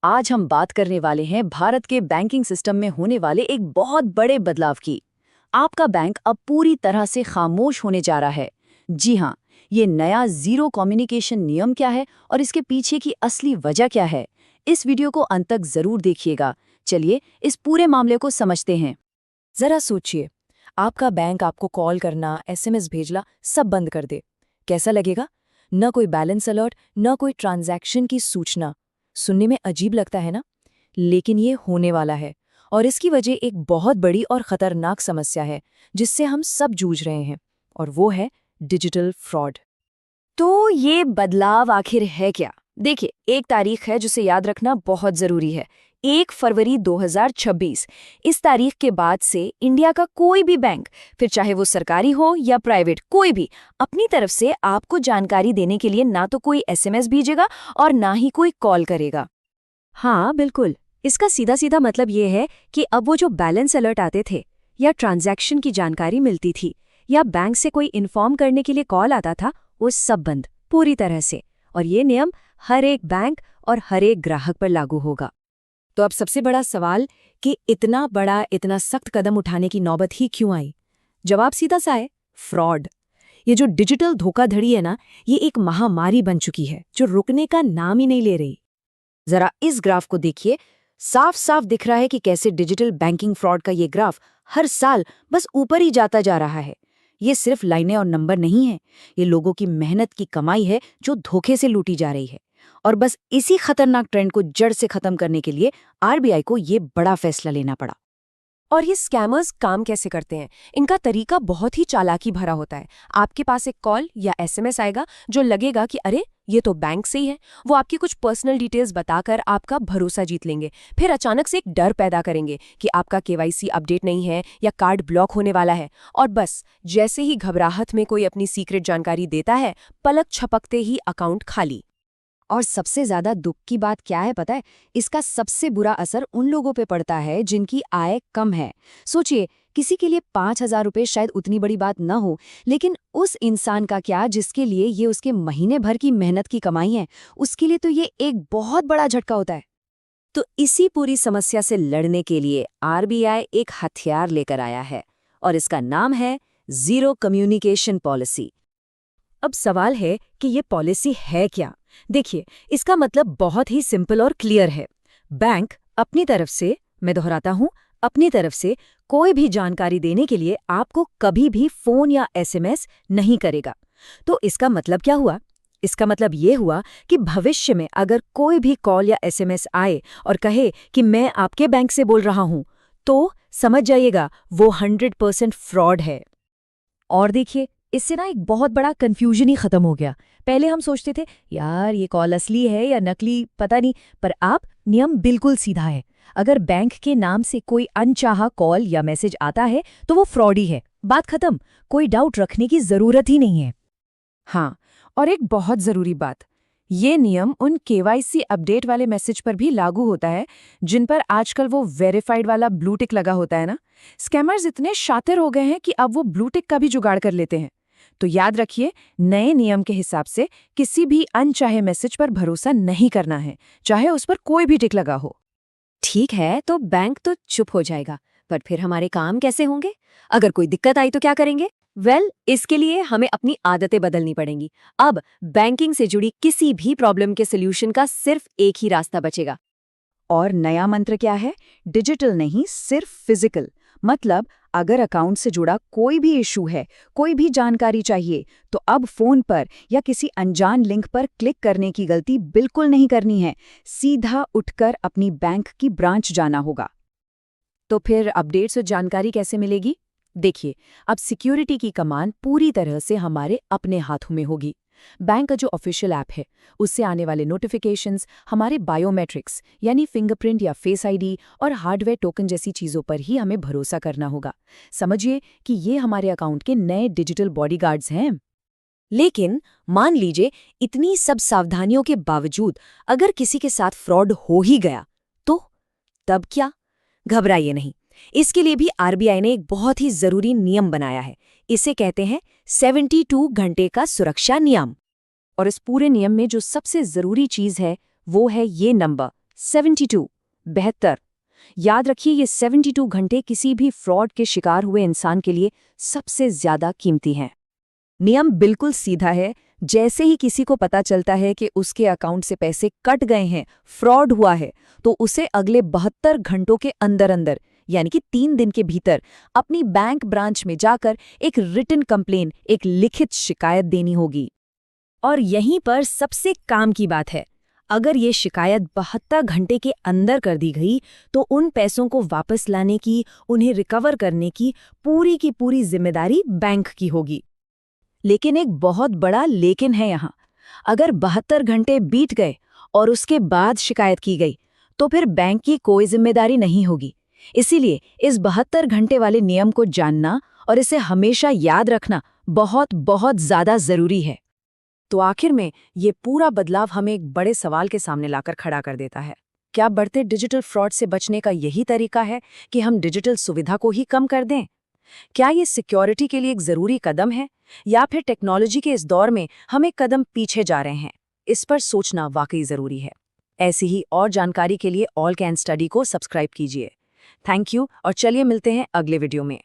आज हम बात करने वाले हैं भारत के बैंकिंग सिस्टम में होने वाले एक बहुत बड़े बदलाव की। आपका बैंक अब पूरी तरह से खामोश होने जा रहा है। जी हाँ, ये नया जीरो कम्युनिकेशन नियम क्या है और इसके पीछे की असली वजह क्या है, इस वीडियो को अंत तक जरूर देखिएगा। चलिए इस पूरे मामले को समझते हैं। जरा सोचिए, आपका बैंक आपको कॉल करना, एसएमएस भेजना सब बंद कर दे। कैसा लगेगा? न कोई बैलेंस अलर्ट, न कोई ट्रांजैक्शन की सूचना। सुनने में अजीब लगता है ना? लेकिन ये होने वाला है, और इसकी वजह एक बहुत बड़ी और खतरनाक समस्या है जिससे हम सब जूझ रहे हैं, और वो है डिजिटल फ्रॉड। तो ये बदलाव आखिर है क्या? देखिए, एक तारीख है जिसे याद रखना बहुत जरूरी है, 1 फरवरी 2026। इस तारीख के बाद से इंडिया का कोई भी बैंक, फिर चाहे वो सरकारी हो या प्राइवेट, कोई भी अपनी तरफ से आपको जानकारी देने के लिए ना तो कोई एसएमएस भेजेगा और ना ही कोई कॉल करेगा। हाँ बिल्कुल, इसका सीधा सीधा मतलब ये है कि अब वो जो बैलेंस अलर्ट आते थे, या ट्रांजैक्शन की जानकारी मिलती थी, या बैंक से कोई इन्फॉर्म करने के लिए कॉल आता था, वो सब बंद पूरी तरह से। और ये नियम हर एक बैंक और हर एक ग्राहक पर लागू होगा। तो अब सबसे बड़ा सवाल कि इतना बड़ा, इतना सख्त कदम उठाने की नौबत ही क्यों आई? जवाब सीधा सा है, फ्रॉड। ये जो डिजिटल धोखाधड़ी है ना, ये एक महामारी बन चुकी है जो रुकने का नाम ही नहीं ले रही। जरा इस ग्राफ को देखिए, साफ साफ दिख रहा है कि कैसे डिजिटल बैंकिंग फ्रॉड का ये ग्राफ हर साल बस ऊपर ही जाता जा रहा है। ये सिर्फ लाइनें और नंबर नहीं है, ये लोगों की मेहनत की कमाई है जो धोखे से लूटी जा रही है। और बस इसी खतरनाक ट्रेंड को जड़ से खत्म करने के लिए आरबीआई को ये बड़ा फैसला लेना पड़ा। और ये स्कैमर्स काम कैसे करते हैं? इनका तरीका बहुत ही चालाकी भरा होता है। आपके पास एक कॉल या एसएमएस आएगा जो लगेगा कि अरे ये तो बैंक से ही है। वो आपकी कुछ पर्सनल डिटेल्स बताकर आपका भरोसा जीत लेंगे। फिर अचानक से एक डर पैदा करेंगे कि आपका केवाईसी अपडेट नहीं है या कार्ड ब्लॉक होने वाला है। और बस जैसे ही घबराहट में कोई अपनी सीक्रेट जानकारी देता है, पलक झपकते ही अकाउंट खाली। और सबसे ज्यादा दुख की बात क्या है पता है? इसका सबसे बुरा असर उन लोगों पे पड़ता है जिनकी आय कम है। सोचिए, किसी के लिए 5,000 रुपये शायद उतनी बड़ी बात न हो, लेकिन उस इंसान का क्या जिसके लिए ये उसके महीने भर की मेहनत की कमाई है, उसके लिए तो ये एक बहुत बड़ा झटका होता है। तो इसी पूरी समस्या से लड़ने के लिए आरबीआई एक हथियार लेकर आया है, और इसका नाम है जीरो कम्युनिकेशन पॉलिसी। अब सवाल है कि ये पॉलिसी है क्या? देखिए, इसका मतलब बहुत ही सिंपल और क्लियर है। बैंक अपनी तरफ से, मैं दोहराता हूं, अपनी तरफ से कोई भी जानकारी देने के लिए आपको कभी भी फोन या एसएमएस नहीं करेगा। तो इसका मतलब क्या हुआ? इसका मतलब ये हुआ कि भविष्य में अगर कोई भी कॉल या एसएमएस आए और कहे कि मैं आपके बैंक से बोल रहा हूं, तो समझ जाइएगा वो 100% फ्रॉड है। और देखिए, इससे ना एक बहुत बड़ा कंफ्यूजन ही खत्म हो गया। पहले हम सोचते थे यार ये कॉल असली है या नकली, पता नहीं, पर अब नियम बिल्कुल सीधा है। अगर बैंक के नाम से कोई अनचाहा कॉल या मैसेज आता है तो वो फ्रॉड ही है। बात खत्म, कोई डाउट रखने की जरूरत ही नहीं है। हाँ, और एक बहुत जरूरी बात, ये नियम उन केवाईसी अपडेट वाले मैसेज पर भी लागू होता है जिन पर आजकल वो वेरीफाइड वाला ब्लू टिक लगा होता है ना। स्कैमर्स इतने शातिर हो गए हैं कि अब वो ब्लू टिक का भी जुगाड़ कर लेते हैं। तो याद रखिए, नए नियम के हिसाब से किसी भी अनचाहे मैसेज पर भरोसा नहीं करना है, चाहे उस पर कोई भी टिक लगा हो। ठीक है, तो बैंक तो चुप हो जाएगा, पर फिर हमारे काम कैसे होंगे? अगर कोई दिक्कत आई तो क्या करेंगे? इसके लिए हमें अपनी आदतें बदलनी पड़ेंगी। अब बैंकिंग से जुड़ी किसी भी प्रॉब्लम के सॉल्यूशन का सिर्फ एक ही रास्ता बचेगा। और नया मंत्र क्या है? डिजिटल नहीं, सिर्फ फिजिकल। मतलब अगर अकाउंट से जुड़ा कोई भी इशू है, कोई भी जानकारी चाहिए, तो अब फोन पर या किसी अनजान लिंक पर क्लिक करने की गलती बिल्कुल नहीं करनी है। सीधा उठकर अपनी बैंक की ब्रांच जाना होगा। तो फिर अपडेट्स और जानकारी कैसे मिलेगी? देखिए, अब सिक्योरिटी की कमान पूरी तरह से हमारे अपने हाथों में होगी। बैंक का जो ऑफिशियल ऐप है, उससे आने वाले नोटिफिकेशंस हमारे बायोमेट्रिक्स यानी फिंगरप्रिंट या फेस आईडी और हार्डवेयर टोकन जैसी चीज़ों पर ही हमें भरोसा करना होगा। समझिए कि ये हमारे अकाउंट के नए डिजिटल बॉडीगार्ड्स हैं। लेकिन मान लीजिए, इतनी सब सावधानियों के बावजूद अगर किसी के साथ फ्रॉड हो ही गया, तो तब क्या? घबराइए नहीं, इसके लिए भी आरबीआई ने एक बहुत ही जरूरी नियम बनाया है। इसे कहते हैं 72 घंटे का सुरक्षा नियम। और इस पूरे नियम में जो सबसे जरूरी चीज है वो है ये नंबर 72 72। याद रखिए ये 72 घंटे किसी भी फ्रॉड के शिकार हुए इंसान के लिए सबसे ज्यादा कीमती हैं। नियम बिल्कुल सीधा है। जैसे ही किसी को पता चलता है कि उसके अकाउंट से पैसे कट गए हैं, फ्रॉड हुआ है, तो उसे अगले 72 घंटों के अंदर अंदर यानी कि 3 दिन के भीतर अपनी बैंक ब्रांच में जाकर एक रिटन कंप्लेन, एक लिखित शिकायत देनी होगी। और यहीं पर सबसे काम की बात है, अगर ये शिकायत 72 घंटे के अंदर कर दी गई तो उन पैसों को वापस लाने की, उन्हें रिकवर करने की पूरी जिम्मेदारी बैंक की होगी। लेकिन एक बहुत बड़ा लेकिन है यहाँ। अगर 72 घंटे बीत गए और उसके बाद शिकायत की गई तो फिर बैंक की कोई जिम्मेदारी नहीं होगी। इसीलिए इस 72 घंटे वाले नियम को जानना और इसे हमेशा याद रखना बहुत बहुत ज्यादा जरूरी है। तो आखिर में ये पूरा बदलाव हमें एक बड़े सवाल के सामने लाकर खड़ा कर देता है। क्या बढ़ते डिजिटल फ्रॉड से बचने का यही तरीका है कि हम डिजिटल सुविधा को ही कम कर दें? क्या ये सिक्योरिटी के लिए एक जरूरी कदम है, या फिर टेक्नोलॉजी के इस दौर में हम एक कदम पीछे जा रहे हैं? इस पर सोचना वाकई जरूरी है। ऐसी ही और जानकारी के लिए ऑल कैन स्टडी को सब्सक्राइब कीजिए। थैंक यू और चलिए मिलते हैं अगले वीडियो में।